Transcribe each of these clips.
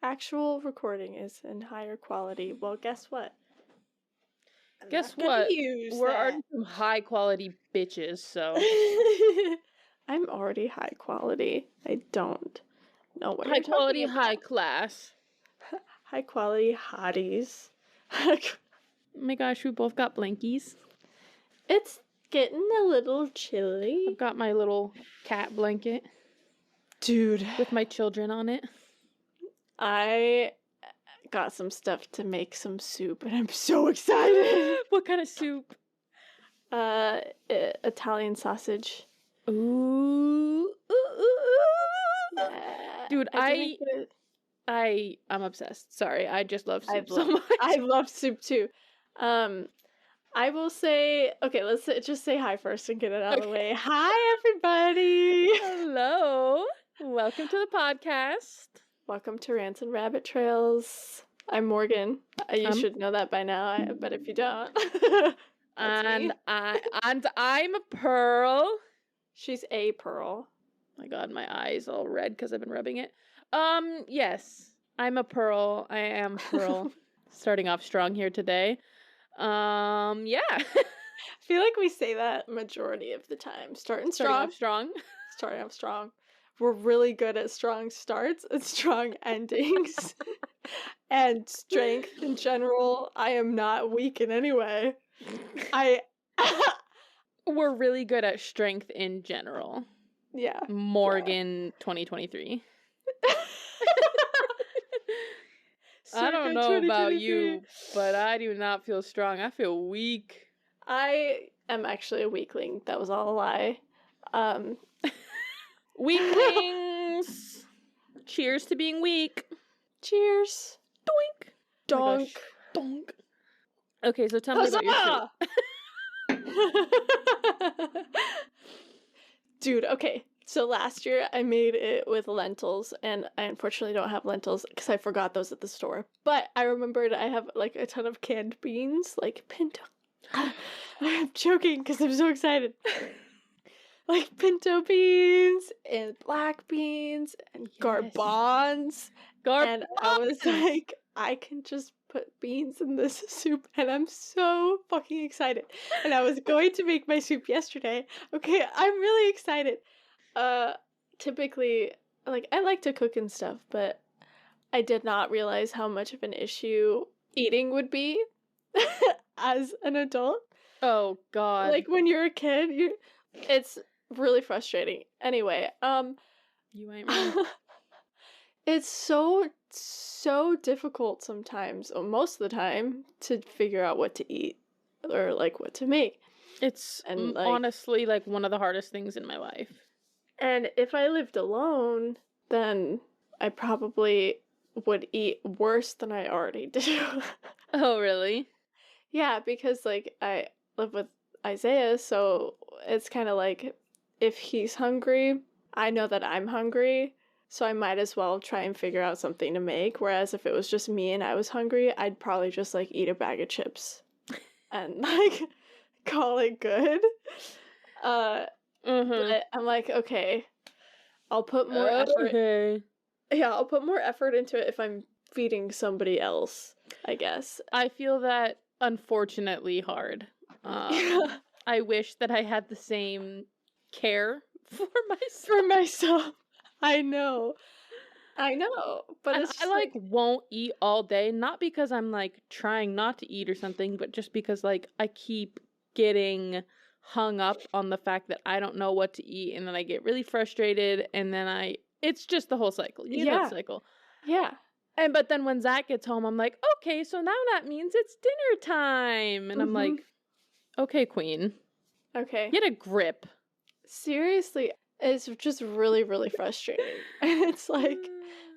actual recording is in higher quality. Well, guess what? Guess what? We're already some high quality bitches, so. I'm already high quality. I don't know what high you're quality, talking about. high class. High quality hotties. Oh my gosh, we both got blankies. It's getting a little chilly. I've got my little cat blanket. Dude. With my children on it. I got some stuff to make some soup, and I'm so excited. What kind of soup? Italian sausage. Ooh. Yeah. Dude, I'm obsessed. Sorry, I just love soup so much. I love soup too. I will say, okay, let's just say hi first and get it out of the way. Hi, everybody. Hello. Welcome to the podcast. Welcome to Rants and Rabbit Trails. I'm Morgan. You should know that by now, but if you don't, and I'm a Pearl. She's a Pearl. My God, my eyes all red because I've been rubbing it. Yes, I'm a Pearl. I am Pearl. Starting off strong here today. Yeah. I feel like we say that majority of the time. Starting off strong. We're really good at strong starts and strong endings. And strength in general, I am not weak in any way. We're really good at strength in general. Yeah. Morgan 2023. I don't know about you, but I do not feel strong. I feel weak. I am actually a weakling. That was all a lie. Weaklings! Cheers to being weak. Cheers. Doink. Donk. Oh donk. Okay, so tell me about your soup. Dude, okay. So last year I made it with lentils, and I unfortunately don't have lentils because I forgot those at the store. But I remembered I have like a ton of canned beans, like pinto. I'm joking because I'm so excited. Like pinto beans and black beans and garbanzos. And I was like, I can just put beans in this soup, and I'm so fucking excited. And I was going to make my soup yesterday. Okay, I'm really excited. Typically, like, I like to cook and stuff, but I did not realize how much of an issue eating would be as an adult. Oh, God. Like, when you're a kid, it's really frustrating. Anyway, you ain't wrong. It's so difficult sometimes, or most of the time, to figure out what to eat or like what to make. It's honestly like one of the hardest things in my life. And if I lived alone, then I probably would eat worse than I already do. Oh, really? Yeah, because like I live with Isaiah, so it's kind of like if he's hungry, I know that I'm hungry. So I might as well try and figure out something to make. Whereas if it was just me and I was hungry, I'd probably just like eat a bag of chips and like call it good. But I'm like, okay, I'll put more effort. Yeah, I'll put more effort into it if I'm feeding somebody else, I guess. I feel that unfortunately hard. I wish that I had the same care for myself. I know, but it's I like won't eat all day, not because I'm like trying not to eat or something, but just because like I keep getting hung up on the fact that I don't know what to eat, and then I get really frustrated, and then it's just the whole cycle. You know that cycle. Yeah. But then when Zach gets home, I'm like, okay, so now that means it's dinner time, and I'm like, okay, queen. Okay. Get a grip. Seriously. It's just really, really frustrating. And it's like,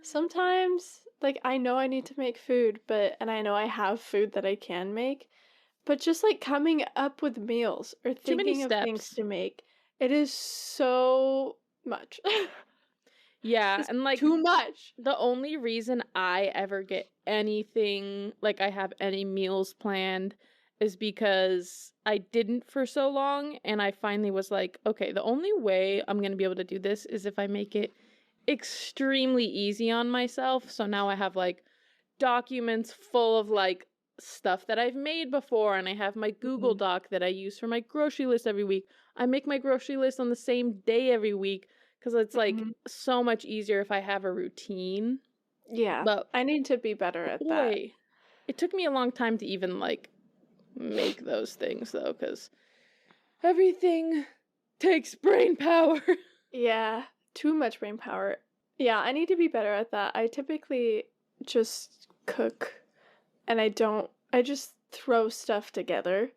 sometimes, like, I know I need to make food, and I know I have food that I can make, but just, like, coming up with meals or thinking of things to make, it is so much. Yeah, it's and, like, too much. The only reason I ever get anything, like, I have any meals planned is because I didn't for so long, and I finally was like, okay, the only way I'm going to be able to do this is if I make it extremely easy on myself. So now I have like documents full of like stuff that I've made before, and I have my Google Doc that I use for my grocery list every week. I make my grocery list on the same day every week because it's like so much easier if I have a routine. Yeah, but I need to be better at that. It took me a long time to even like make those things though, because everything takes brain power. Yeah, too much brain power. Yeah, I need to be better at that. I typically just cook and I just throw stuff together.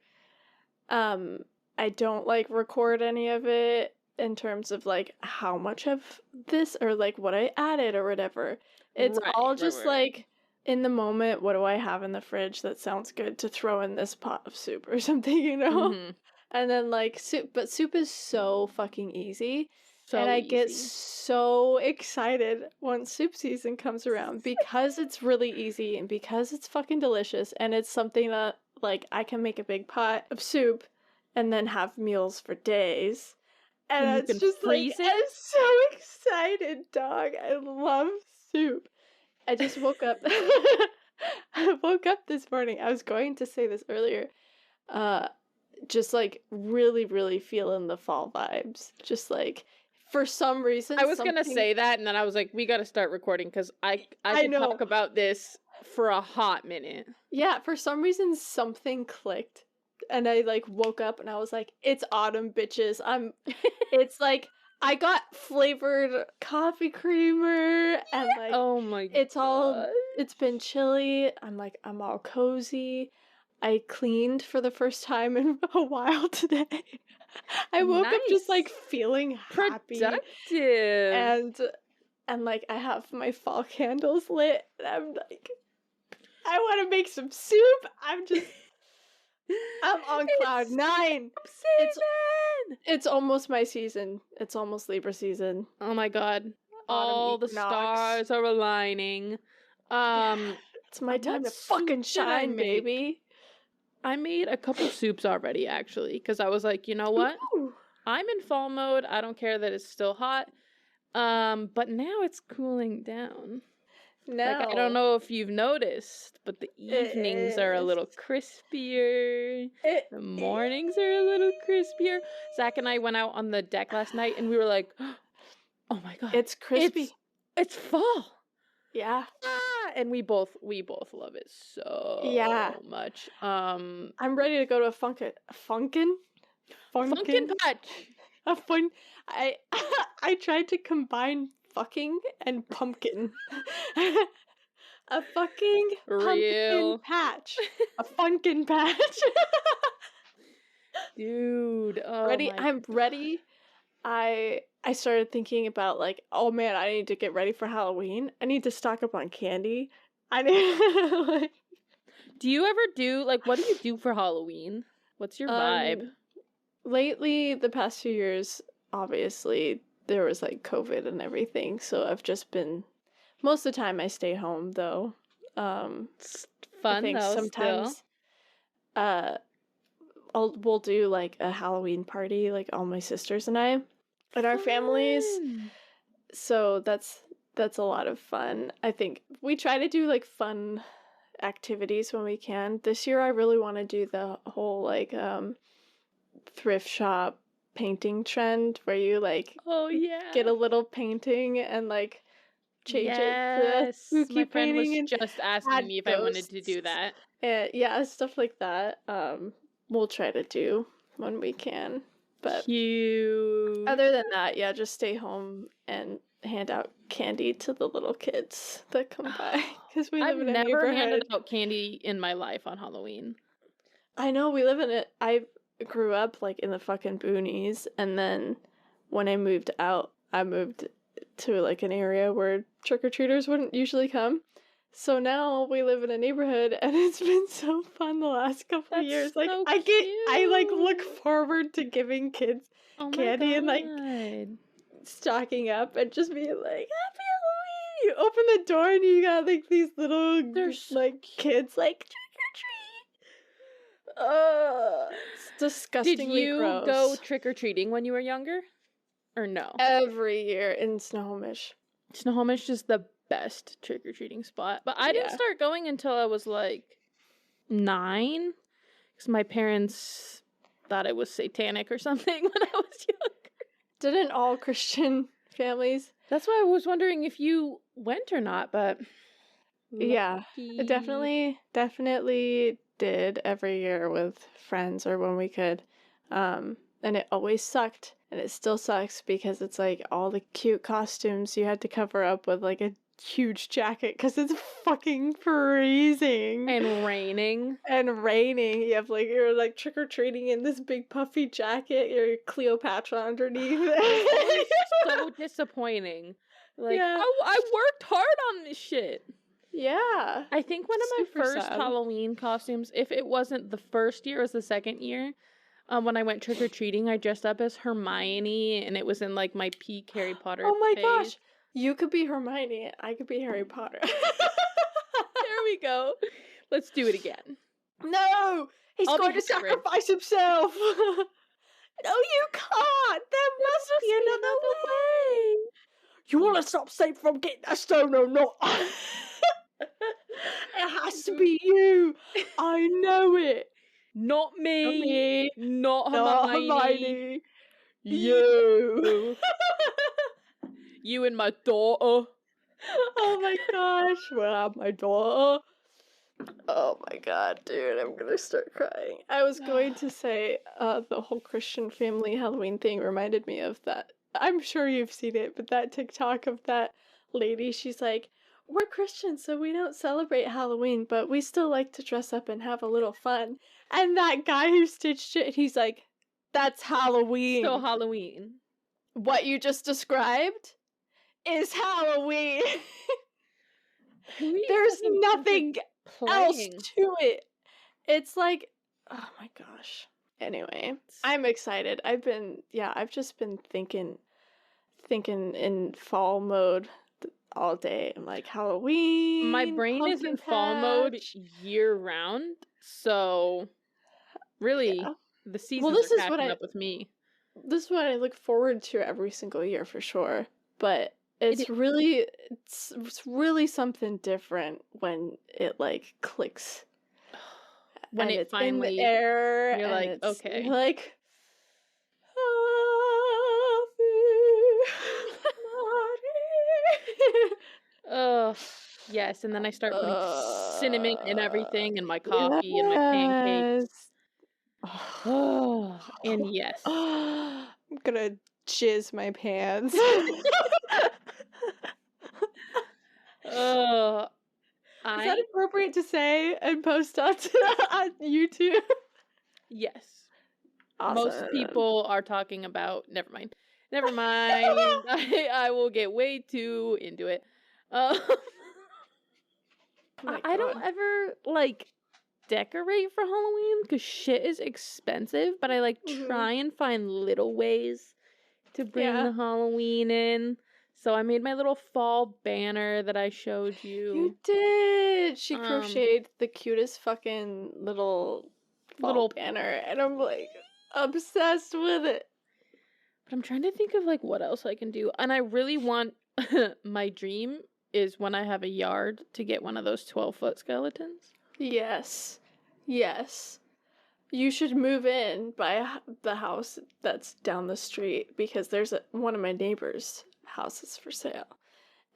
I don't like record any of it in terms of like how much of this or like what I added or whatever. It's all just like in the moment, what do I have in the fridge that sounds good to throw in this pot of soup or something, you know? And then like soup, but soup is so fucking easy. And I get so excited when soup season comes around because it's really easy and because it's fucking delicious and it's something that like I can make a big pot of soup and then have meals for days. And it's just like, I'm so excited, dog. I love soup. I just woke up. I woke up this morning. I was going to say this earlier. Just like really, really feeling the fall vibes. Just like for some reason. I was gonna say that, and then I was like, we gotta start recording because I can talk about this for a hot minute. Yeah, for some reason something clicked. And I like woke up and I was like, it's autumn, bitches. It's like I got flavored coffee creamer and like oh my god. It's been chilly. I'm all cozy. I cleaned for the first time in a while today. I woke up just like feeling happy. Productive. And like I have my fall candles lit and I'm like I want to make some soup. I'm on cloud 9. It's almost my season. It's almost Libra season. Oh my god. All the stars are aligning. It's my time to fucking shine, baby. I made a couple soups already, actually, because I was like, you know what? Ooh. I'm in fall mode. I don't care that it's still hot. But now it's cooling down. No. Like, I don't know if you've noticed, but the evenings are a little crispier. The mornings are a little crispier. Zach and I went out on the deck last night, and we were like, oh my god. It's crispy. It's fall. Yeah. And we both love it so much. I'm ready to go to a Funkin patch. A fun. I tried to combine fucking and pumpkin. A fucking pumpkin patch. A Funkin patch. Dude, ready. I'm ready. I started thinking about like, oh man, I need to get ready for Halloween. I need to stock up on candy. I need like. Do you ever do like what do you do for Halloween? What's your vibe? Lately, the past few years, obviously there was like COVID and everything, so I've just been most of the time I stay home though. It's fun I think though, sometimes we'll do like a Halloween party, like all my sisters and I and our families. So that's a lot of fun. I think we try to do like fun activities when we can. This year I really want to do the whole like thrift shop painting trend where you like get a little painting and like change it to spooky my friend painting was just asking me if I wanted to do that. Yeah, stuff like that. We'll try to do when we can. But cute. Other than that, yeah, just stay home and hand out candy to the little kids that come by because we live in a neighborhood. I've never handed out candy in my life on Halloween. I know, we live in it. I grew up like in the fucking boonies, and then when I moved out, I moved to like an area where trick-or-treaters wouldn't usually come. So now we live in a neighborhood, and it's been so fun the last couple of years. Like so I like look forward to giving kids candy and like stocking up and just being like, Happy Halloween! You open the door and you got like these little kids like trick or treat. It's disgustingly gross. Did you go trick or treating when you were younger, or no? Every year in Snohomish. Snohomish is just the best trick-or-treating spot. But I didn't start going until I was like 9, because my parents thought it was satanic or something when I was younger. Didn't all Christian families? That's why I was wondering if you went or not, but yeah, lucky. definitely did every year with friends or when we could. And it always sucked, and it still sucks because it's like all the cute costumes you had to cover up with like a huge jacket because it's fucking freezing and raining. You have like, you're like trick-or-treating in this big puffy jacket, you're Cleopatra underneath. It's so disappointing. Like, I worked hard on this shit. Yeah. I think one of my first sad. Halloween costumes, if it wasn't the first year, it was the second year. When I went trick-or-treating, I dressed up as Hermione, and it was in like my peak Harry Potter Oh my phase. gosh. You could be Hermione, I could be Harry Potter. There we go. Let's do it again. No! He's going to sacrifice himself! No, you can't! There must be another way! You want to stop Snape from getting a stone or not? It has to be you! I know it! Not me! Not Hermione! Not Hermione! You! You and my daughter. Oh my gosh, well, I'm my daughter. Oh my god, dude, I'm gonna start crying. I was going to say, the whole Christian family Halloween thing reminded me of that. I'm sure you've seen it, but that TikTok of that lady, she's like, we're Christians, so we don't celebrate Halloween, but we still like to dress up and have a little fun. And that guy who stitched it, he's like, that's Halloween. So Halloween. What you just described is Halloween. There's nothing else to it. It's like, oh my gosh. Anyway, I'm excited. I've just been thinking in fall mode all day. I'm like, Halloween. My brain is in fall mode year round, so really the seasons are catching up with me. This is what I look forward to every single year for sure. But it's really something different when it like clicks. When it finally in the air, you're like, okay. You're like, oh yes, and then I start putting cinnamon in everything, in my coffee and my pancakes. Oh, and yes. I'm gonna jizz my pants. Is that appropriate to say and post on YouTube? Yes. Awesome. Most people are talking about. Never mind. I will get way too into it. I don't ever like decorate for Halloween because shit is expensive, but I like try and find little ways to bring the Halloween in. So I made my little fall banner that I showed you. You did. She crocheted the cutest fucking little banner, and I'm like obsessed with it. But I'm trying to think of like what else I can do, and I really want. My dream is when I have a yard to get one of those 12-foot skeletons. Yes. You should move in by the house that's down the street because there's one of my neighbors' houses for sale.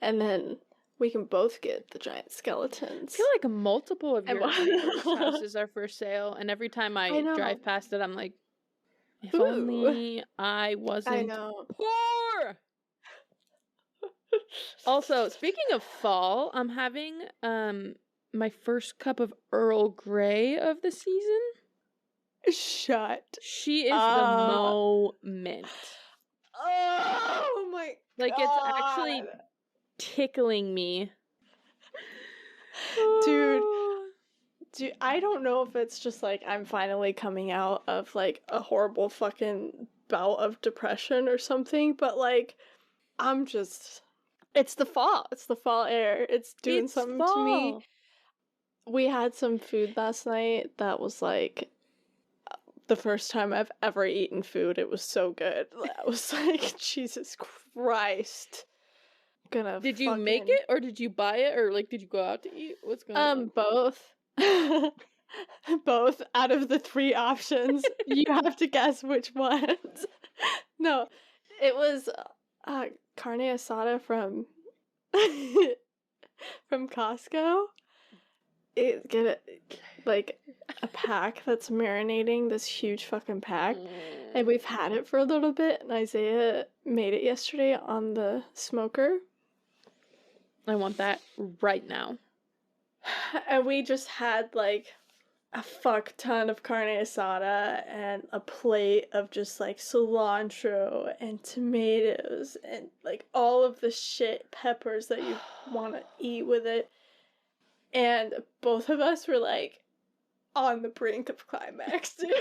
And then we can both get the giant skeletons. I feel like multiple of your houses are for sale, and every time I drive past it, I'm like, if only I wasn't poor! Also, speaking of fall, I'm having my first cup of Earl Grey of the season. She is the moment. Oh my god. Like, it's actually tickling me. Dude, I don't know if it's just like I'm finally coming out of like a horrible fucking bout of depression or something, but like I'm just, it's the fall air, it's doing something to me. We had some food last night that was like the first time I've ever eaten food. It was so good. I was like, Jesus Christ. gonna Did you make it, or did you buy it, or like did you go out to eat? What's going on? Both. Both. Out of the 3 options, you have to guess which ones. No, it was carne asada from from Costco. Get it, like a pack that's marinating, this huge fucking pack, and we've had it for a little bit. And Isaiah made it yesterday on the smoker. I want that right now. And we just had like a fuck ton of carne asada and a plate of just like cilantro and tomatoes and like all of the shit peppers that you want to eat with it. And both of us were like on the brink of climax, dude.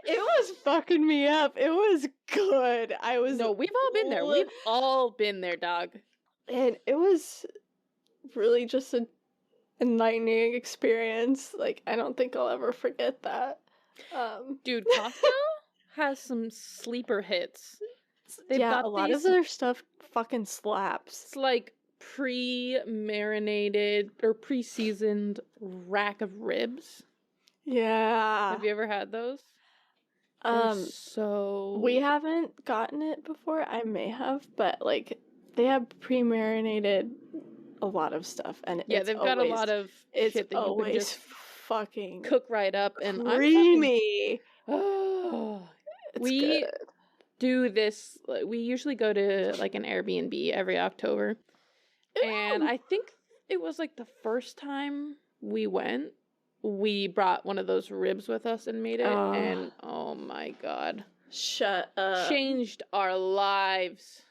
It was fucking me up. It was good. No, we've all been there. We've all been there, dog. And it was really just an enlightening experience. Like, I don't think I'll ever forget that. Dude, Costco has some sleeper hits. They've got a lot of their stuff fucking slaps. It's like pre-marinated or pre-seasoned rack of ribs. Yeah. Have you ever had those? So we haven't gotten it before. I may have, but like they have pre-marinated a lot of stuff, and yeah, they've got a lot of shit that you can just fucking cook right up, and creamy. We do this. We usually go to like an Airbnb every October, and I think it was like the first time we went. We brought one of those ribs with us and made it, and oh my god. Shut up. Changed our lives.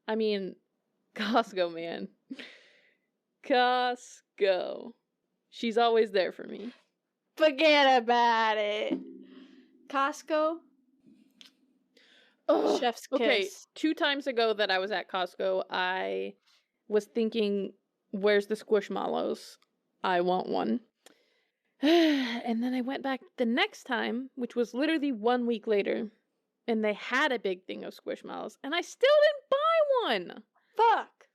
I mean, Costco, man. Costco. She's always there for me. Forget about it. Costco? Oh, chef's kiss. Okay, 2 times ago that I was at Costco, I was thinking, where's the Squishmallows? I want one. And then I went back the next time, which was literally 1 week later, and they had a big thing of Squishmallows, and I still didn't buy one. Fuck.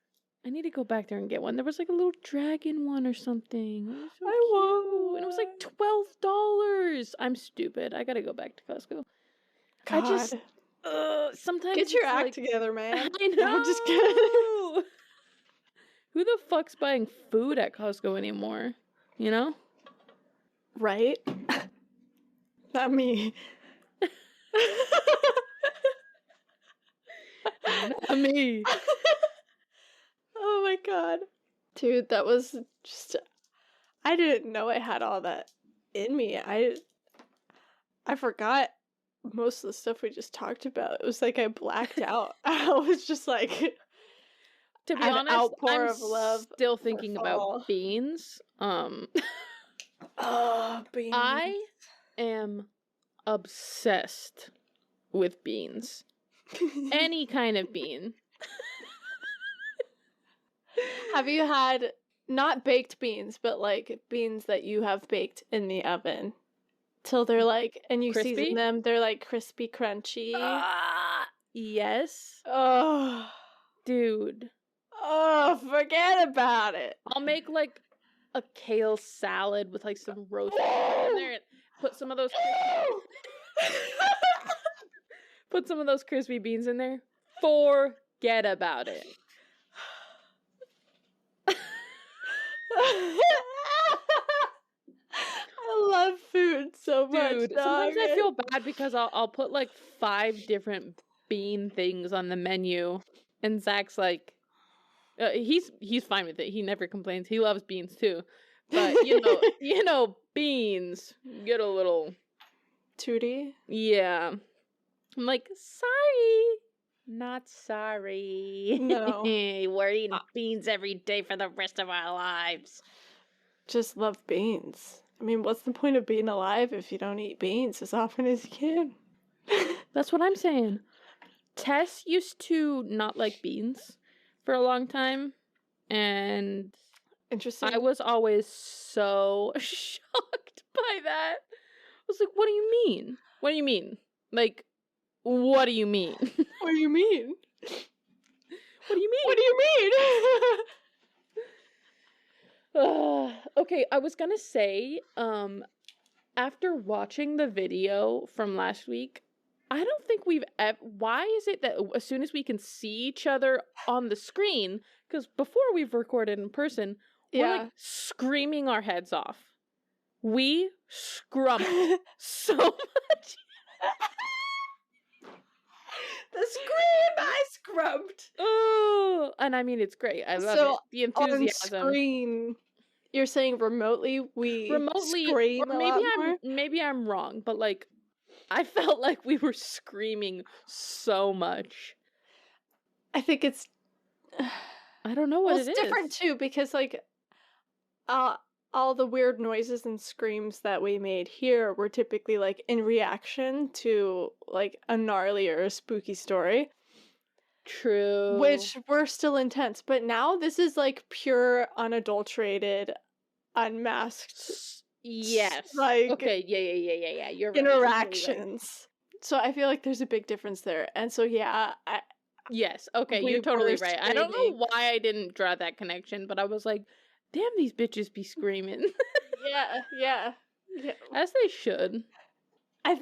I need to go back there and get one. There was like a little dragon one or something. It was so I want cute. And it was like $12. I'm stupid. I gotta go back to Costco. God. I just sometimes get your it's act like, together, man. I know. I'm just kidding. Who the fuck's buying food at Costco anymore? You know? Right? Not me. Not me. Oh my god. Dude, that was just... I didn't know I had all that in me. I forgot most of the stuff we just talked about. It was like I blacked out. I was just like... To be honest, outpour I'm of love still thinking about beans. Beans. I am obsessed with beans. Any kind of bean. Have you had, not baked beans, but like beans that you have baked in the oven? Till they're like, and you Crispy? season them, they're like crispy, crunchy. Yes. Oh. Dude. Oh, forget about it. I'll make like a kale salad with like some roast beef in there and put some of those put some of those crispy beans in there. Forget about it. I love food so much. Dude, sometimes I feel bad because I'll put like 5 different bean things on the menu, and Zach's like, he's fine with it. He never complains. He loves beans too, but you know, beans get a little tooty. Yeah, I'm like, sorry, not sorry. No, we're eating beans every day for the rest of our lives. Just love beans. I mean, what's the point of being alive if you don't eat beans as often as you can? That's what I'm saying. Tess used to not like beans for a long time, and interesting. I was always so shocked by that. was like, what do you mean? What do you mean? Like, what do you mean? What do you mean? What do you mean? What do you mean? Okay, I was gonna say, after watching the video from last week, I don't think we've why is it that as soon as we can see each other on the screen, because before we've recorded in person, we're like screaming our heads off. We scrumped so much. The scream I scrubbed. Oh, and I mean, it's great. I love it. The enthusiasm. On screen, you're saying remotely scream or maybe I'm wrong, but like, I felt like we were screaming so much. I think it's. I don't know what it is. It's different too because like, all the weird noises and screams that we made here were typically like in reaction to like a gnarly or a spooky story. True. Which were still intense, but now this is like pure, unadulterated, unmasked. Yes. Like, okay. Yeah. You're right. Interactions. Right. So I feel like there's a big difference there, and so yes. Okay, you're totally right. I don't know why I didn't draw that connection, but I was like, damn, these bitches be screaming. Yeah. As they should. I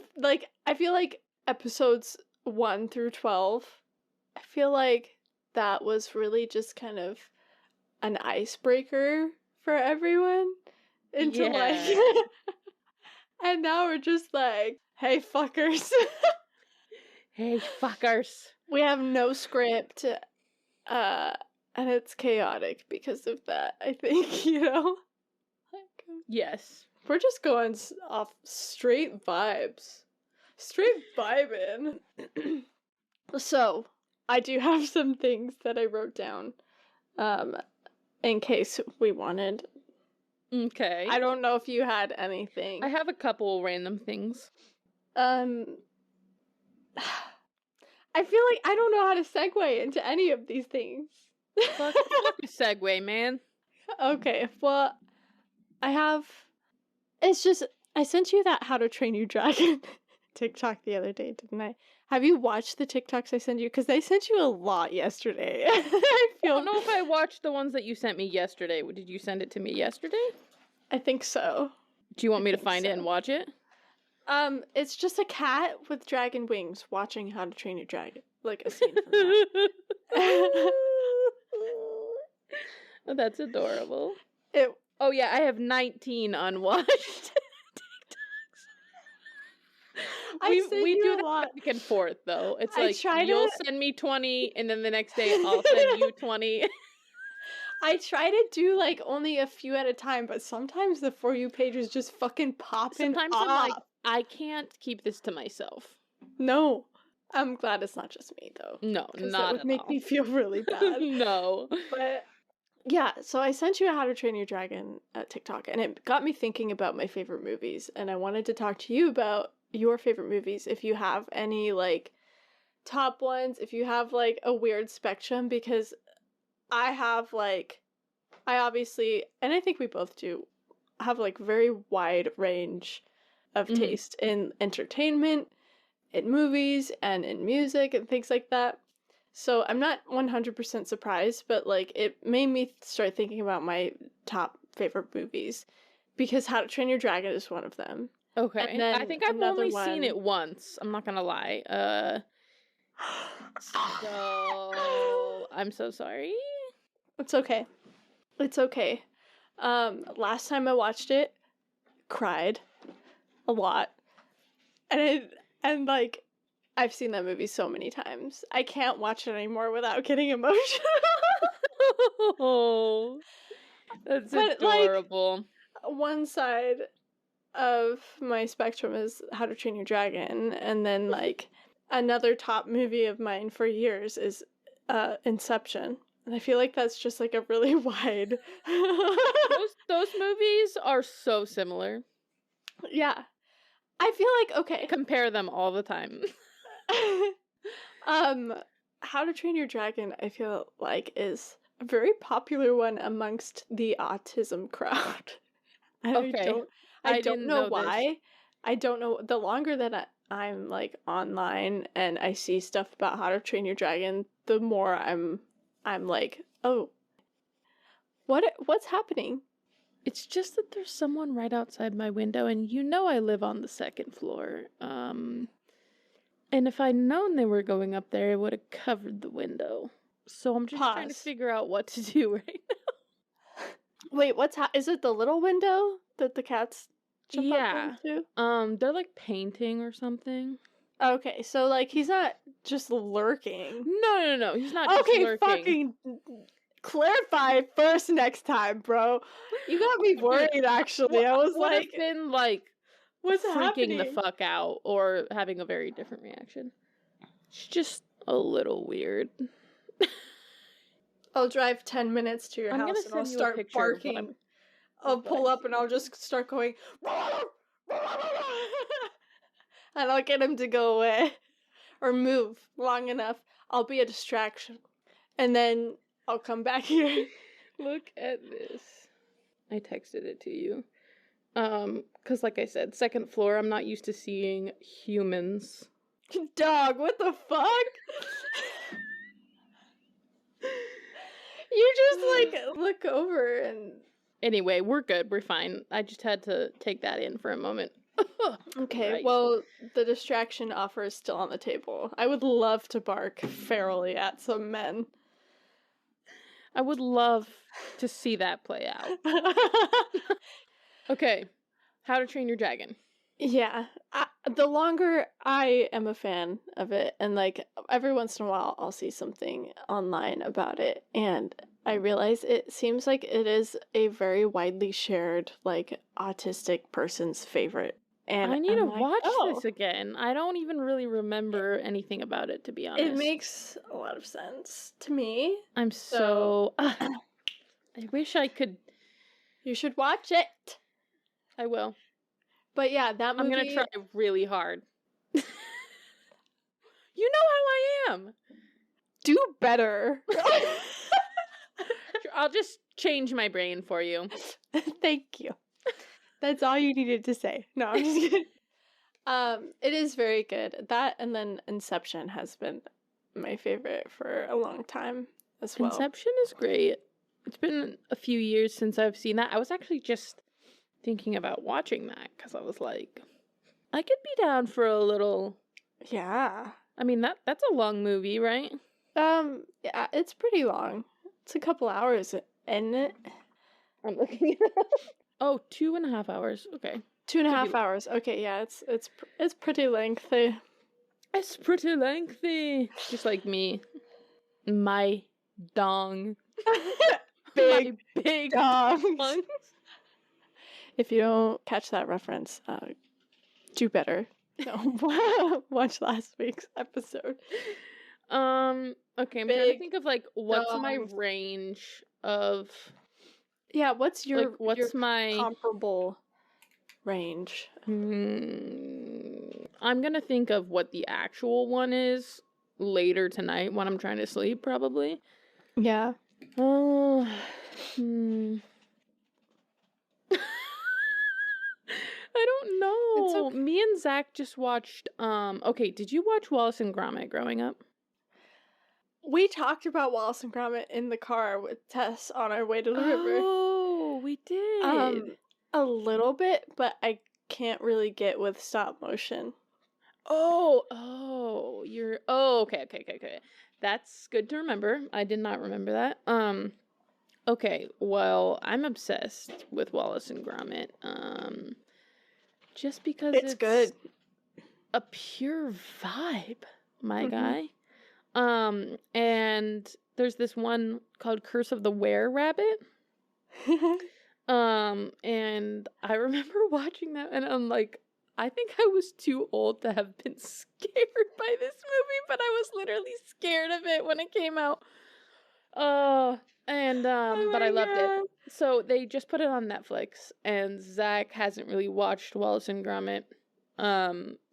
feel like episodes 1 through 12, I feel like that was really just kind of an icebreaker for everyone into like and now we're just like, hey fuckers. Hey fuckers. We have no script, and it's chaotic because of that, I think, you know? Like, yes. We're just going off straight vibes. Straight vibing. So, I do have some things that I wrote down, in case we wanted. Okay. I don't know if you had anything. I have a couple random things. I feel like I don't know how to segue into any of these things. Fuck a segue, man. Okay, well, it's just, I sent you that How to Train Your Dragon TikTok the other day, didn't I? Have you watched the TikToks I sent you? Because I sent you a lot yesterday. I don't know if I watched the ones that you sent me yesterday. Did you send it to me yesterday? I think so. Do you want me to find it and watch it? It's just a cat with dragon wings watching How to Train Your Dragon. Like a scene from that. That's adorable. Oh yeah, I have 19 unwatched TikToks. We do that back and forth though. It's like you'll send me 20 and then the next day I'll send you 20. I try to do like only a few at a time, but sometimes the For You page is just fucking popping Sometimes off. I'm like, I can't keep this to myself. No. I'm glad it's not just me though. No, not that would make me feel really bad. No. But yeah, so I sent you a How to Train Your Dragon TikTok, and it got me thinking about my favorite movies, and I wanted to talk to you about your favorite movies, if you have any, like, top ones, if you have, like, a weird spectrum, because I have, like, I obviously, and I think we both do, have, like, very wide range of taste in entertainment, in movies, and in music, and things like that. So I'm not 100% surprised, but like it made me start thinking about my top favorite movies because How to Train Your Dragon is one of them. Okay. And then I think I've only seen it once. I'm not gonna lie. So I'm so sorry. It's okay. It's okay. Last time I watched it, cried a lot. And like I've seen that movie so many times. I can't watch it anymore without getting emotional. Oh, that's adorable. Like, one side of my spectrum is How to Train Your Dragon, and then like another top movie of mine for years is Inception. And I feel like that's just like a really wide. those movies are so similar. Yeah. I feel like, okay. Compare them all the time. How to Train Your Dragon, I feel like, is a very popular one amongst the autism crowd. Okay. I don't know why, I don't know. The longer that I'm like online and I see stuff about How to Train Your Dragon, the more I'm like, oh, what's happening? It's just that there's someone right outside my window, and you know I live on the second floor. And if I'd known they were going up there, I would have covered the window. So I'm just trying to figure out what to do right now. Wait, is it the little window that the cats jump up into? They're like painting or something. Okay, so like he's not just lurking. No, he's not just lurking. Okay, fucking clarify first next time, bro. You got me worried, actually. I was like... I've been, like, what's freaking happening? the fuck out or having a very different reaction. It's just a little weird. I'll drive 10 minutes to your house and I'll start barking. I'll pull up and I'll just start going... and I'll get him to go away. Or move long enough. I'll be a distraction. And then... I'll come back here. Look at this. I texted it to you. Because like I said, second floor, I'm not used to seeing humans. Dog, what the fuck? You just, like, look over and... Anyway, we're good. We're fine. I just had to take that in for a moment. Okay, right. Well, the distraction offer is still on the table. I would love to bark ferally at some men. I would love to see that play out. Okay, How to Train Your Dragon. Yeah, the longer I am a fan of it, and like every once in a while I'll see something online about it, and I realize it seems like it is a very widely shared, like, autistic person's favorite. And I need to watch this again. I don't even really remember anything about it, to be honest. It makes a lot of sense to me. I'm so... I wish I could... You should watch it. I will. But yeah, that movie... I'm gonna try really hard. You know how I am. Do better. I'll just change my brain for you. Thank you. That's all you needed to say. No, I'm just kidding. It is very good. That and then Inception has been my favorite for a long time as well. Inception is great. It's been a few years since I've seen that. I was actually just thinking about watching that because I was like, I could be down for a little. Yeah. I mean, that's a long movie, right? Yeah, it's pretty long. It's a couple hours, isn't it? I'm looking it up. Oh, 2.5 hours. Okay. 2.5 hours. Okay, yeah, it's pretty lengthy. It's pretty lengthy. Just like me. My dong. Big dong. If you don't catch that reference, do better. No, watch last week's episode. Okay, I'm trying to think of, like, what's my range of... Yeah, what's your my comparable range? I'm gonna think of what the actual one is later tonight when I'm trying to sleep, probably. Yeah. Oh. I don't know. Okay. Me and Zach just watched, okay, did you watch Wallace and Gromit growing up? We talked about Wallace and Gromit in the car with Tess on our way to the river. Oh, we did. A little bit, but I can't really get with stop motion. Okay. That's good to remember. I did not remember that. Okay, well, I'm obsessed with Wallace and Gromit. Just because it's good. A pure vibe, my guy. And there's this one called Curse of the Were-Rabbit. And I remember watching that and I'm like, I think I was too old to have been scared by this movie, but I was literally scared of it when it came out. But I loved it. So they just put it on Netflix and Zach hasn't really watched Wallace and Gromit.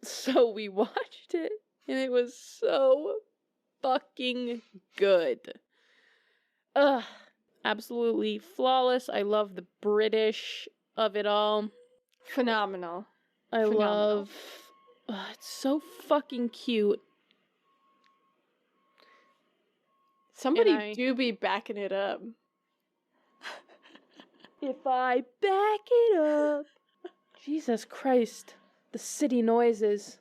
So we watched it and it was so fucking good. Absolutely flawless. I love the British of it all. Phenomenal. I Phenomenal. love... it's so fucking cute. Somebody do be backing it up. If I back it up. Jesus Christ. The city noises.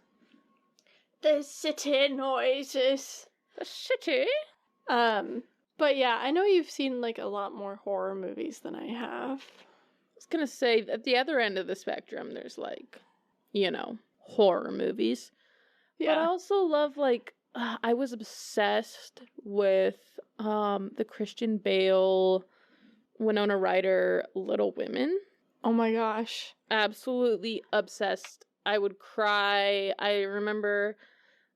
The city noises. The city? But yeah, I know you've seen like a lot more horror movies than I have. I was gonna say, at the other end of the spectrum, there's like, you know, horror movies. Yeah. But I also love, like, I was obsessed with the Christian Bale, Winona Ryder, Little Women. Oh my gosh. Absolutely obsessed. I would cry. I remember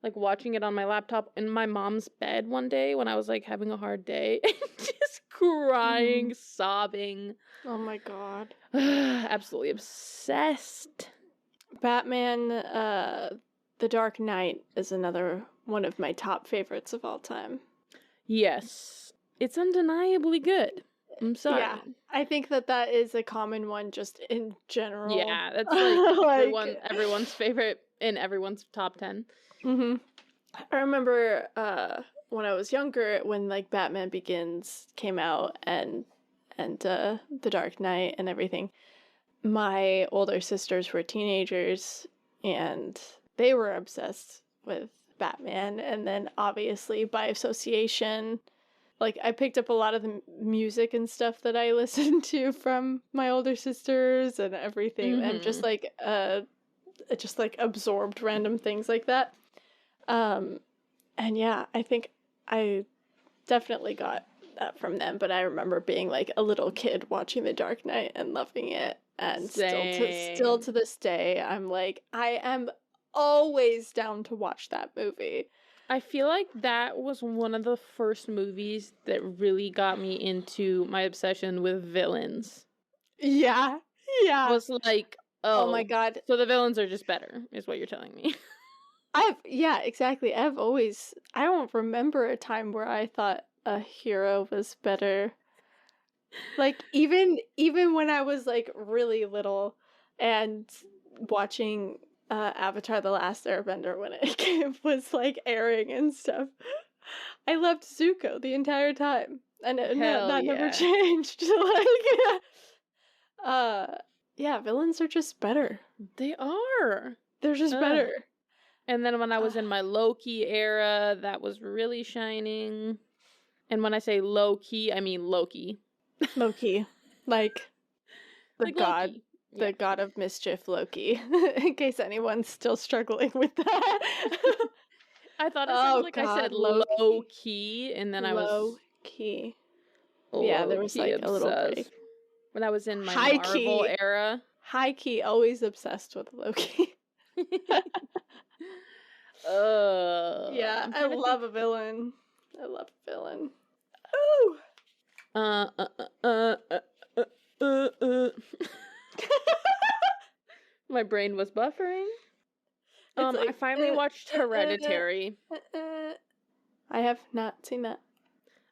like watching it on my laptop in my mom's bed one day when I was like having a hard day and just crying, sobbing. Oh my god. Absolutely obsessed. Batman, The Dark Knight is another one of my top favorites of all time. Yes. It's undeniably good. I'm sorry. Yeah, I think that is a common one just in general. Yeah, that's like, everyone's favorite in everyone's top 10. Mm-hmm. I remember when I was younger, when like Batman Begins came out and The Dark Knight and everything, my older sisters were teenagers and they were obsessed with Batman, and then obviously by association, like I picked up a lot of the music and stuff that I listened to from my older sisters and everything, and just like absorbed random things like that. And yeah, I think I definitely got that from them, but I remember being like a little kid watching The Dark Knight and loving it, and still to this day, I'm like, I am always down to watch that movie. I feel like that was one of the first movies that really got me into my obsession with villains. Yeah. I was like, oh my god. So the villains are just better, is what you're telling me. Yeah, exactly. I don't remember a time where I thought a hero was better. Like, even when I was, like, really little and watching Avatar: The Last Airbender when it was, like, airing and stuff, I loved Zuko the entire time. And that never changed. Yeah, villains are just better. They are. They're just better. And then when I was in my low-key era, that was really shining. And when I say low-key, I mean Loki. Loki. Like the like god. Loki. The god of mischief, Loki. In case anyone's still struggling with that. I thought it sounded like I said low-key, and then I was... Low-key. Yeah, there was like obsessed. a little break. When I was in my High-key. Marvel era. High-key, always obsessed with Loki. Yeah, I love a villain. I love a villain. Ooh. My brain was buffering. Like, I finally watched Hereditary. I have not seen that.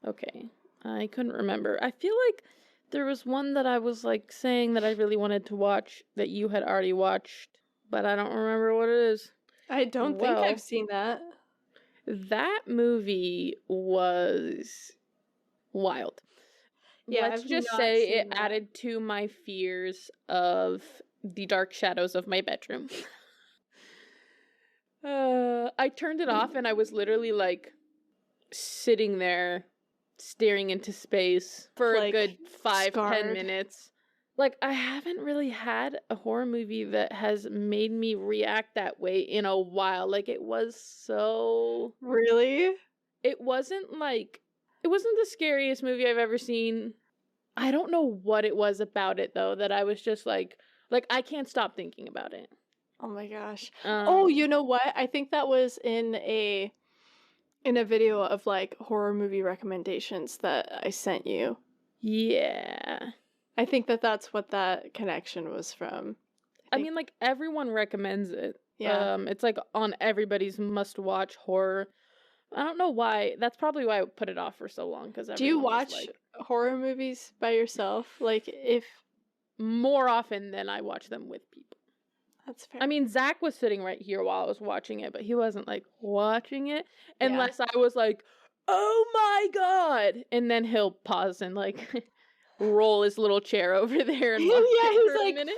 Okay. I couldn't remember. I feel like there was one that I was like saying that I really wanted to watch that you had already watched, but I don't remember what it is. I don't think I've seen that. That movie was wild. Yeah, let's just say it added to my fears of the dark shadows of my bedroom. I turned it off and I was literally like sitting there staring into space for like, a good 5-10 minutes. Like, I haven't really had a horror movie that has made me react that way in a while. Like, it was so... Really? It wasn't the scariest movie I've ever seen. I don't know what it was about it, though, that I was just like, I can't stop thinking about it. Oh my gosh. You know what? I think that was in a video of, like, horror movie recommendations that I sent you. Yeah. I think that's what that connection was from. I mean, like, everyone recommends it. Yeah. It's, like, on everybody's must-watch horror. I don't know why. That's probably why I put it off for so long. Do you watch horror movies by yourself? Like, if... More often than I watch them with people. That's fair. I mean, Zach was sitting right here while I was watching it, but he wasn't, like, watching it unless I was like, oh my god! And then he'll pause and, like, roll his little chair over there and watch it for a minute.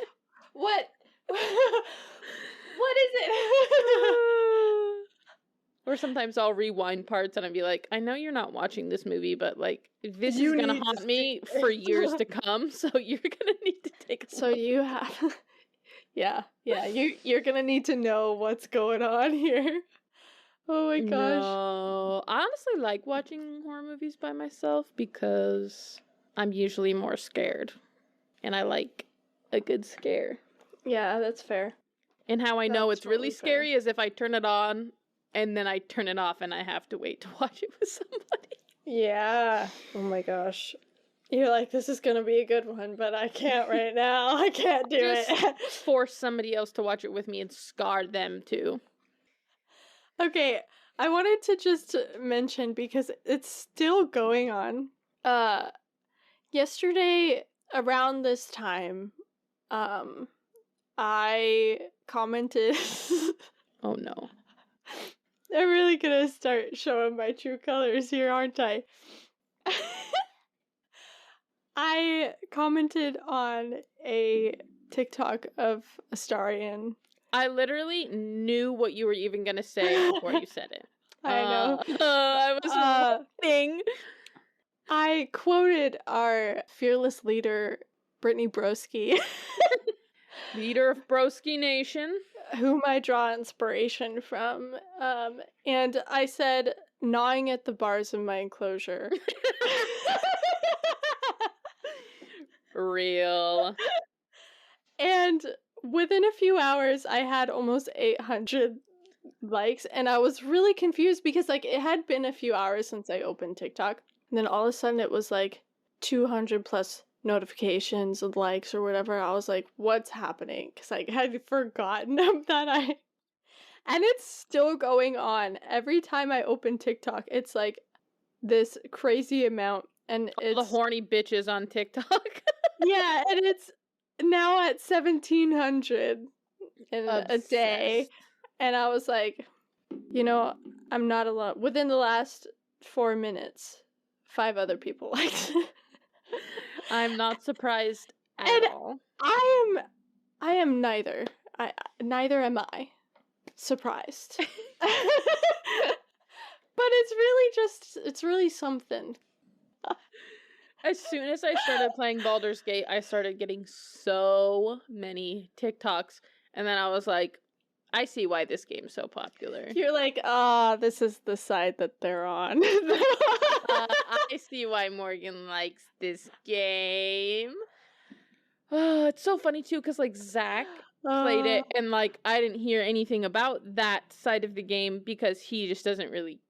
What? What is it? Or sometimes I'll rewind parts and I'll be like, I know you're not watching this movie, but, like, this is gonna haunt me for years to come, so you're gonna need to take a look. you have... Yeah, you're gonna need to know what's going on here. Oh my gosh. No, I honestly like watching horror movies by myself because I'm usually more scared. And I like a good scare. Yeah, that's fair. And how I know it's really scary is if I turn it on and then I turn it off and I have to wait to watch it with somebody. Yeah. Oh my gosh. You're like, this is gonna be a good one, but I can't right now. I can't do it. Force somebody else to watch it with me and scar them too. Okay, I wanted to just mention, because it's still going on. Yesterday, around this time, I commented... Oh no. I'm really gonna start showing my true colors here, aren't I? I commented on a TikTok of Astarion. I literally knew what you were even gonna say before you said it. I know. I was waiting. I quoted our fearless leader, Brittany Broski. Leader of Broski Nation. Whom I draw inspiration from. And I said, gnawing at the bars of my enclosure. Real. And within a few hours, I had almost 800 likes, and I was really confused because, like, it had been a few hours since I opened TikTok, and then all of a sudden it was, like, 200 plus notifications and likes or whatever. I was like, what's happening? Because I had forgotten that and it's still going on. Every time I open TikTok, it's, like, this crazy amount, and all the horny bitches on TikTok. Yeah, and it's now at 1,700 in a day. And I was like, you know, I'm not alone. Within the last 4 minutes, 5 other people liked it. I'm not surprised at all. I am neither. Neither am I surprised. But it's really something. As soon as I started playing Baldur's Gate, I started getting so many TikToks, and then I was like, I see why this game's so popular. You're like, this is the side that they're on. I see why Morgan likes this game. It's so funny, too, because, like, Zach played it, and, like, I didn't hear anything about that side of the game because he just doesn't really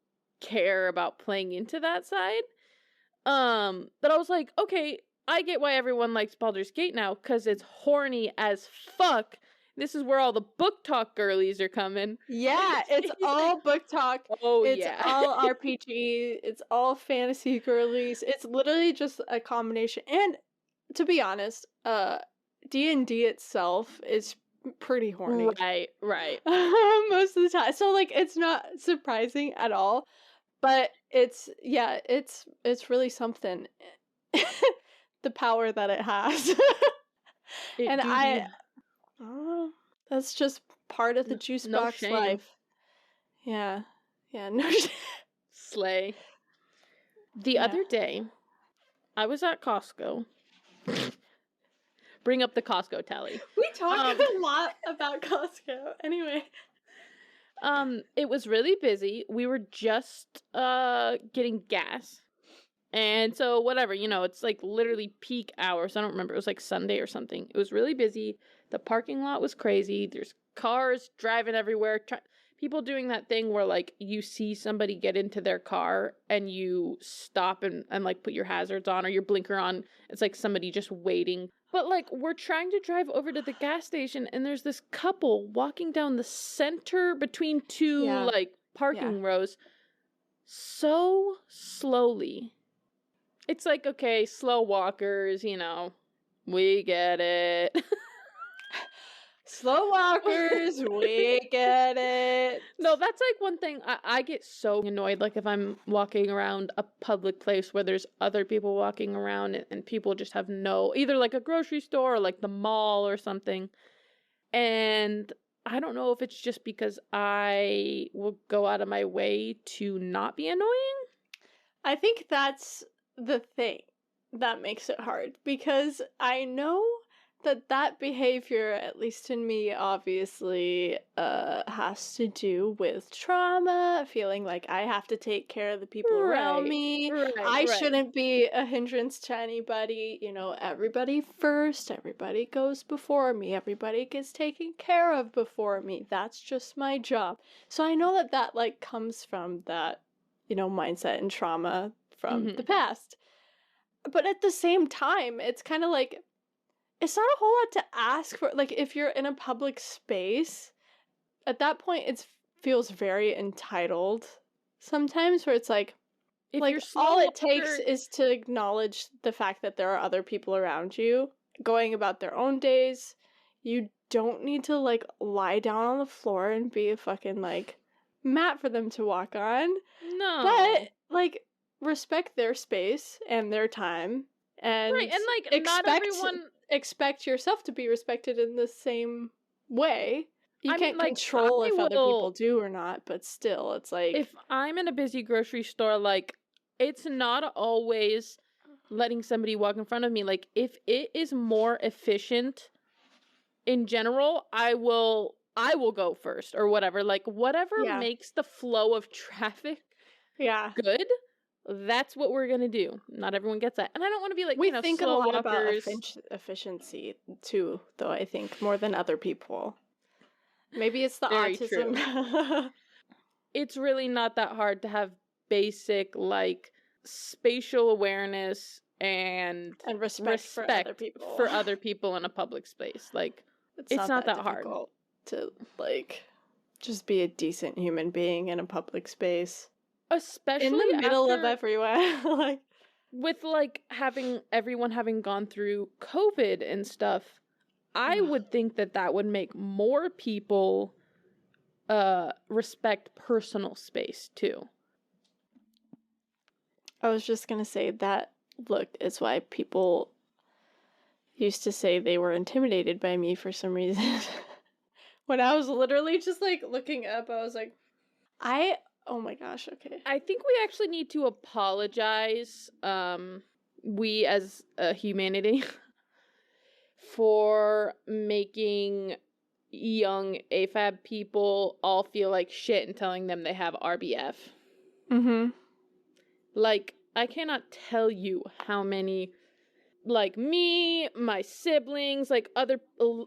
care about playing into that side. But I was like, okay, I get why everyone likes Baldur's Gate now, because it's horny as fuck. This is where all the book talk girlies are coming. Yeah, it's all book talk. Oh, it's yeah. all RPG. It's all fantasy girlies. It's literally just a combination. And to be honest, D&D itself is pretty horny. Right. Most of the time. So, like, it's not surprising at all. But it's really something. The power that it has. That's just part of the juice box life. Yeah, no shame. Slay. The other day, I was at Costco. Bring up the Costco tally. We talk a lot about Costco. Anyway. It was really busy. We were just getting gas. And so whatever, you know, it's like literally peak hours. I don't remember. It was like Sunday or something. It was really busy. The parking lot was crazy. There's cars driving everywhere. People doing that thing where, like, you see somebody get into their car and you stop and like put your hazards on or your blinker on. It's like somebody just waiting. But, like, we're trying to drive over to the gas station and there's this couple walking down the center between two, like, parking rows so slowly. It's like, okay, slow walkers, you know, we get it. Slow walkers, we get it. No, that's like one thing I get so annoyed. Like if I'm walking around a public place where there's other people walking around and people just have either like a grocery store or like the mall or something. And I don't know if it's just because I will go out of my way to not be annoying. I think that's the thing that makes it hard, because I know that behavior, at least in me, obviously has to do with trauma, feeling like I have to take care of the people around me. I shouldn't be a hindrance to anybody. You know, everybody first, everybody goes before me, everybody gets taken care of before me. That's just my job. So I know that like comes from that, you know, mindset and trauma from the past. But at the same time, it's kind of like, it's not a whole lot to ask for. Like, if you're in a public space, at that point, it feels very entitled sometimes, where it's like, if like you're all it takes is to acknowledge the fact that there are other people around you going about their own days. You don't need to, like, lie down on the floor and be a fucking, like, mat for them to walk on. No. But, like, respect their space and their time. And, right, and like, not everyone... expect yourself to be respected in the same way. You can't like, control if other people do or not, but still, it's like... If I'm in a busy grocery store, like, it's not always letting somebody walk in front of me. Like, if it is more efficient in general, I will go first or whatever. Like, whatever makes the flow of traffic good, that's what we're gonna do. Not everyone gets that, and I don't want to be like, we you know, think slow a lot walkers. about efficiency too, though. I think more than other people. Maybe it's the Very autism. True. It's really not that hard to have basic, like, spatial awareness and respect for other people in a public space. Like, it's not that hard to, like, just be a decent human being in a public space. Especially in the middle of everywhere. Like, with, like, everyone having gone through COVID and stuff, I would think that would make more people respect personal space too. I was just gonna say that, look, it's why people used to say they were intimidated by me for some reason. When I was literally just, like, looking up, I was like, oh my gosh, okay. I think we actually need to apologize, we as a humanity, for making young AFAB people all feel like shit and telling them they have RBF. Like, I cannot tell you how many, like, me, my siblings, like,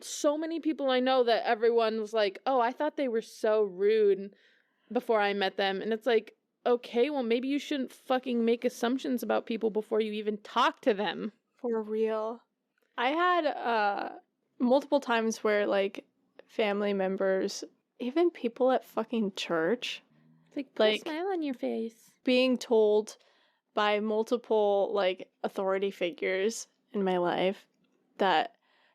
so many people I know that everyone was like, oh, I thought they were so rude before I met them. And it's like, okay, well, maybe you shouldn't fucking make assumptions about people before you even talk to them. For real. I had multiple times where, like, family members, even people at fucking church, it's like, put a smile on your face, being told by multiple, like, authority figures in my life that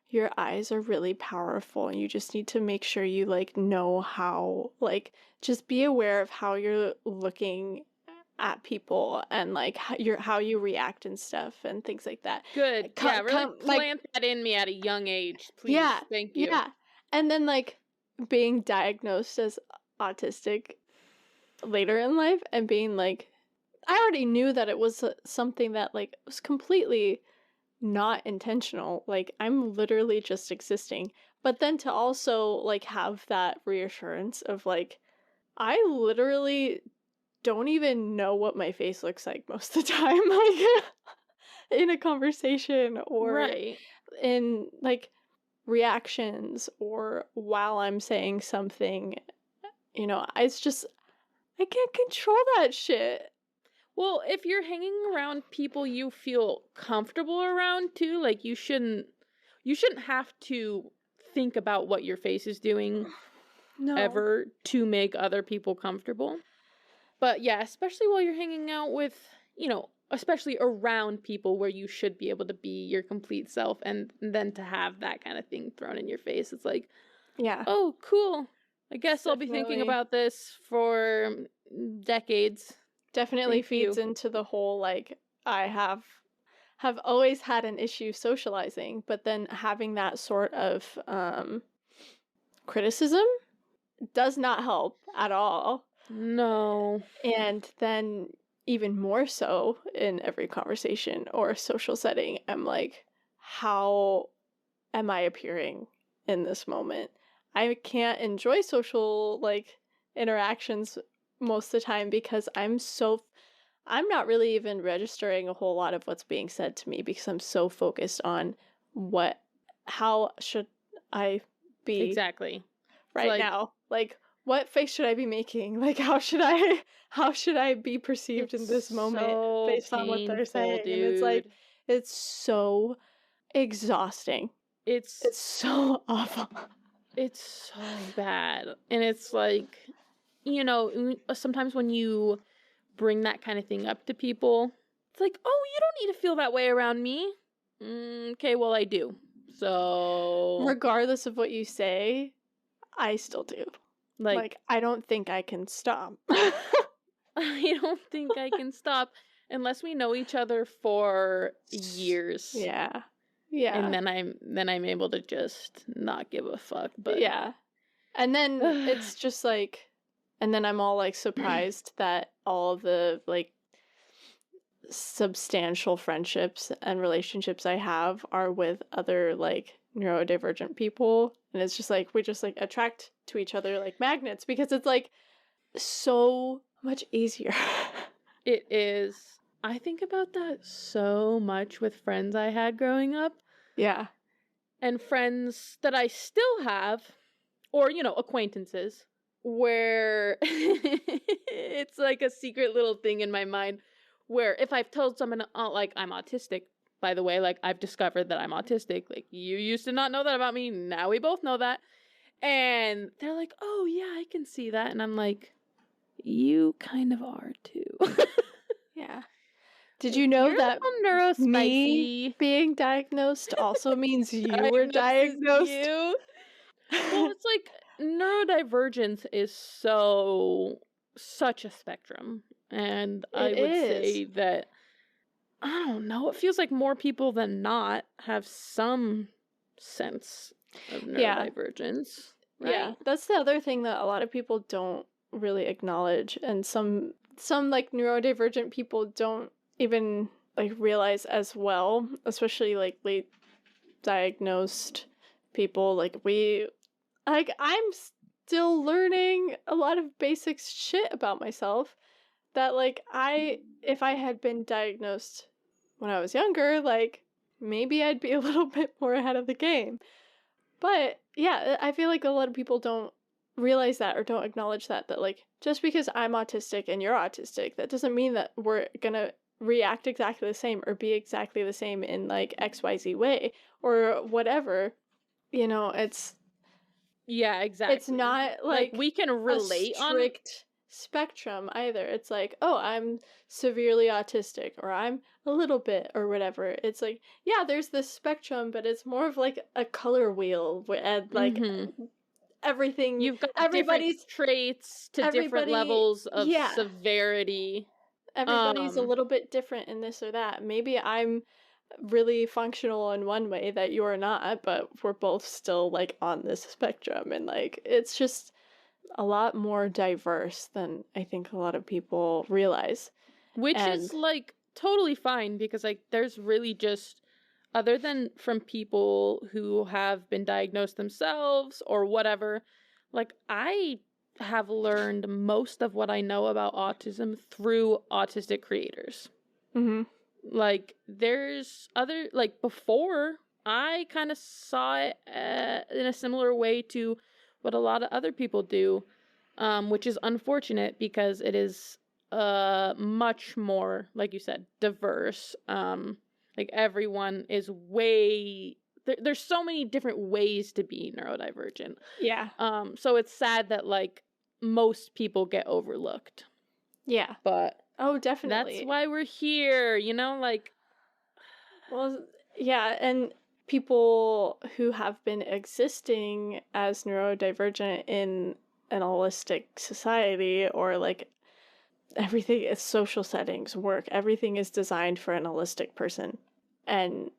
your eyes are really powerful and you just need to make sure you, like, know how, like, just be aware of how you're looking at people and, like, how you react and stuff and things like that. Good. Really plant that in me at a young age, please. Yeah. Thank you. Yeah. And then, like, being diagnosed as autistic later in life and being like, I already knew that it was something that, like, was completely not intentional. Like, I'm literally just existing. But then to also, like, have that reassurance of, like, I literally don't even know what my face looks like most of the time, like, in a conversation or in, like, reactions or while I'm saying something, you know, it's just, I can't control that shit. Well, if you're hanging around people you feel comfortable around too, like, you shouldn't have to think about what your face is doing ever to make other people comfortable. But yeah, especially while you're hanging out with, you know, especially around people where you should be able to be your complete self, and then to have that kind of thing thrown in your face, it's like, Yeah. oh, cool. I guess I'll be thinking Definitely. about this for decades. Definitely Thank feeds you. into the whole like I have always had an issue socializing, but then having that sort of criticism does not help at all. No. And then even more so in every conversation or social setting, I'm like, how am I appearing in this moment? I can't enjoy social like interactions most of the time because I'm not really even registering a whole lot of what's being said to me because I'm so focused on what how should I be Exactly. right now? Like what face should I be making? Like how should I be perceived in It's this moment so based on what they're painful, saying? And it's like dude. it's so exhausting. It's It's so awful. it's so bad. And it's like, sometimes when you bring that kind of thing up to people, it's like, oh, you don't need to feel that way around me. Okay, well, I do. So, Regardless of what you say, I still do. like, Like I don't think I can stop. I don't think I can stop unless we know each other for years. Yeah. And Yeah. then I'm able to just not give a fuck. But Yeah. And then it's just like and then I'm all like surprised that all the like substantial friendships and relationships I have are with other like neurodivergent people. And it's just like we just like attract to each other like magnets because it's like so much easier. it is. I think about that so much with friends I had growing up Yeah. and friends that I still have, or, acquaintances, where it's like a secret little thing in my mind where if I've told someone, like, I'm autistic, by the way, like, I've discovered that I'm autistic. Like, you used to not know that about me. Now we both know that. And they're like, oh, yeah, I can see that. And I'm like, you kind of are too. Yeah. Did Like, you know you're a that little me neurospicy. being diagnosed also means you were Diagnosis diagnosed? you. Well, it's like neurodivergence is such a spectrum. And I It would is. say that, I don't know, it feels like more people than not have some sense of Yeah. neurodivergence, Yeah. right? That's the other thing that a lot of people don't really acknowledge and some like neurodivergent people don't even like realize as well, especially like late diagnosed people like I'm still learning a lot of basic shit about myself that like if I had been diagnosed when I was younger, like maybe I'd be a little bit more ahead of the game. But yeah, I feel like a lot of people don't realize that or don't acknowledge that like just because I'm autistic and you're autistic, that doesn't mean that we're gonna react exactly the same or be exactly the same in like XYZ way or whatever. It's Yeah, it's exactly. not Like, like we can a relate on. strict spectrum either. It's like, oh, I'm severely autistic or I'm a little bit or whatever. It's like, yeah, there's this spectrum, but it's more of like a color wheel and like Mm-hmm. everything You've got different everybody's traits to different everybody levels of yeah, severity. everybody's a Um, little bit different in this or that. Maybe I'm really functional in one way that you're not, but we're both still like on this spectrum and like it's just a lot more diverse than I think a lot of people realize. which is And like totally fine because like there's really just, other than from people who have been diagnosed themselves or whatever, like I have learned most of what I know about autism through autistic creators. mhm. Like there's other, like before I kind of saw it in a similar way to what a lot of other people do, which is unfortunate because it is much more, like you said, diverse. Like everyone is there's so many different ways to be neurodivergent. Yeah. So it's sad that like most people get overlooked. Yeah. But Oh, that's definitely. why we're here, like. Well, yeah, and people who have been existing as neurodivergent in an allistic society, or like everything is social settings, work, everything is designed for an allistic person. And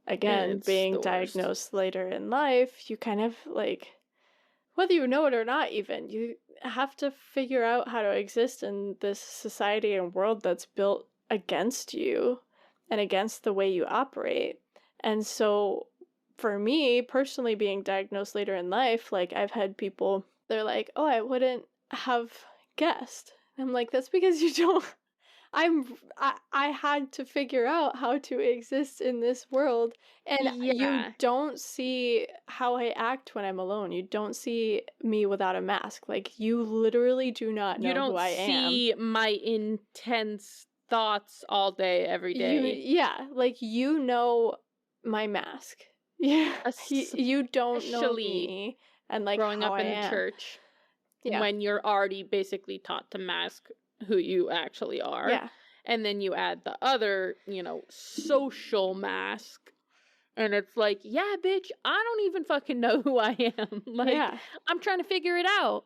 again, It's being the worst. diagnosed later in life, you kind of like, whether you know it or not, even, you have to figure out how to exist in this society and world that's built against you and against the way you operate. And so, for me personally, being diagnosed later in life, like, I've had people, they're like, oh, I wouldn't have guessed. I'm like, that's because you don't. I had to figure out how to exist in this world, and you Yeah. don't see how I act when I'm alone. You don't see me without a mask. Like, you literally do not You know who don't I am. see my intense thoughts all day, every day. Yeah, like, you know my mask. Yeah, you don't know Especially me and like growing how up I in the am. church, Yeah, when you're already basically taught to mask who you actually are. yeah, And then you add the other, social mask. And it's like, yeah, bitch, I don't even fucking know who I am. Like, yeah. I'm trying to figure it out.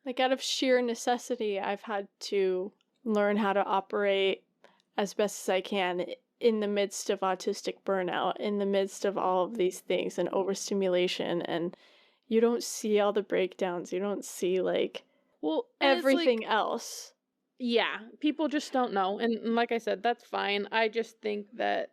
Like, out of sheer necessity, I've had to learn how to operate as best as I can in the midst of autistic burnout, in the midst of all of these things and overstimulation. And you don't see all the breakdowns. You don't see, like, Well, and it's like, everything else. yeah, people just don't know. And like I said, that's fine. I just think that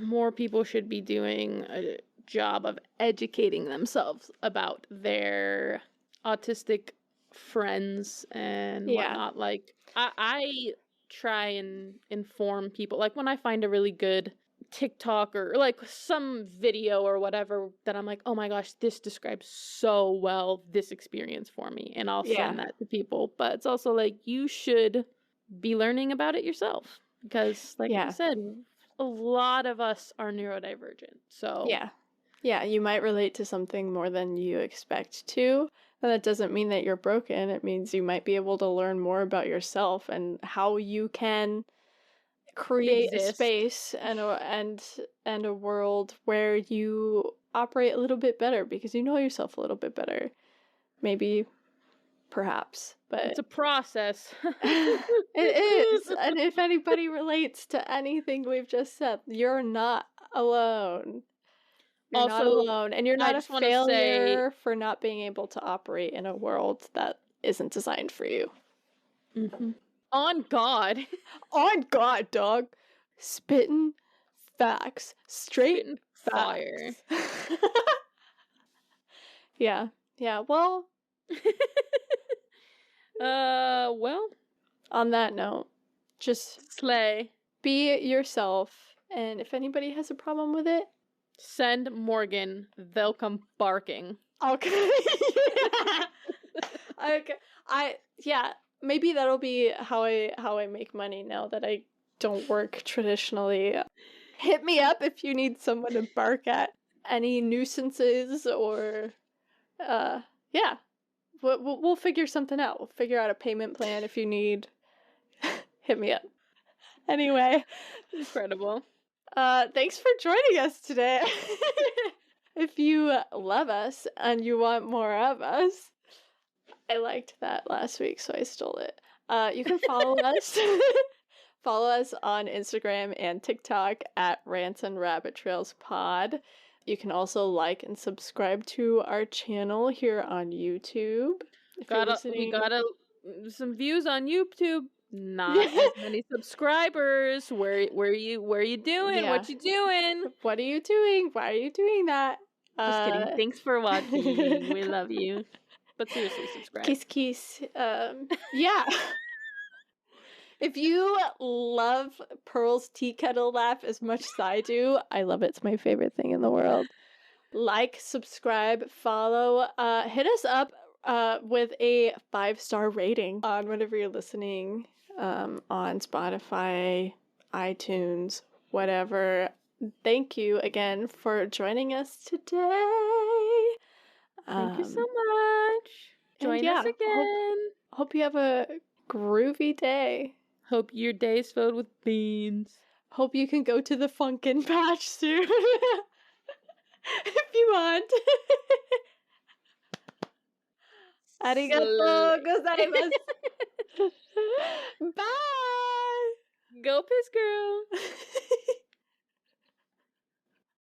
more people should be doing a job of educating themselves about their autistic friends and Yeah. whatnot. Like, I try and inform people. Like, when I find a really good TikTok or like some video or whatever that I'm like, oh my gosh, this describes so well this experience for me. And I'll send Yeah. that to people. But it's also like, you should be learning about it yourself. Because, like I Yeah. said, a lot of us are neurodivergent. So, Yeah. Yeah. You might relate to something more than you expect to. And that doesn't mean that you're broken. It means you might be able to learn more about yourself and how you can create a exist. space and a world where you operate a little bit better because you know yourself a little bit better. Maybe, perhaps, It's but a process. it is. And if anybody relates to anything we've just said, you're not alone. You're not Also, alone, and you're I not a just want to say, failure for not being able to operate in a world that isn't designed for you. on God, On God, dog. Spitting facts. Straight spitting facts. fire. Yeah. Yeah. Well, Well, on that note, just slay. be yourself. And if anybody has a problem with it, Send Morgan. They'll come barking. okay. Okay. Yeah, maybe that'll be how I make money now that I don't work traditionally. Hit me up if you need someone to bark at any nuisances or yeah. We'll figure something out. We'll figure out a payment plan if you need. Hit me up. Anyway, Incredible. thanks for joining us today. If you love us and you want more of us, I liked that last week, so I stole it. You can follow us. Follow us on Instagram and TikTok at Rants and Rabbit Trails Pod. You can also like and subscribe to our channel here on YouTube. If you're We listening, got some views on YouTube. Not as many subscribers. Where you doing? Yeah. What you doing? What are you doing? Why are you doing that? Just kidding. Thanks for watching. We love you. But seriously, subscribe. Kiss, kiss. Yeah. If you love Pearl's tea kettle laugh as much as I do, I love it. It's my favorite thing in the world. Like, subscribe, follow, hit us up with a 5-star rating on whatever you're listening, on Spotify, iTunes, whatever. Thank you again for joining us today. Thank you so much. Join us again. Hope you have a groovy day. Hope your day is filled with beans. Hope you can go to the Funkin patch soon. If you want. Arigatou gozaimasu. Bye. Go piss girl.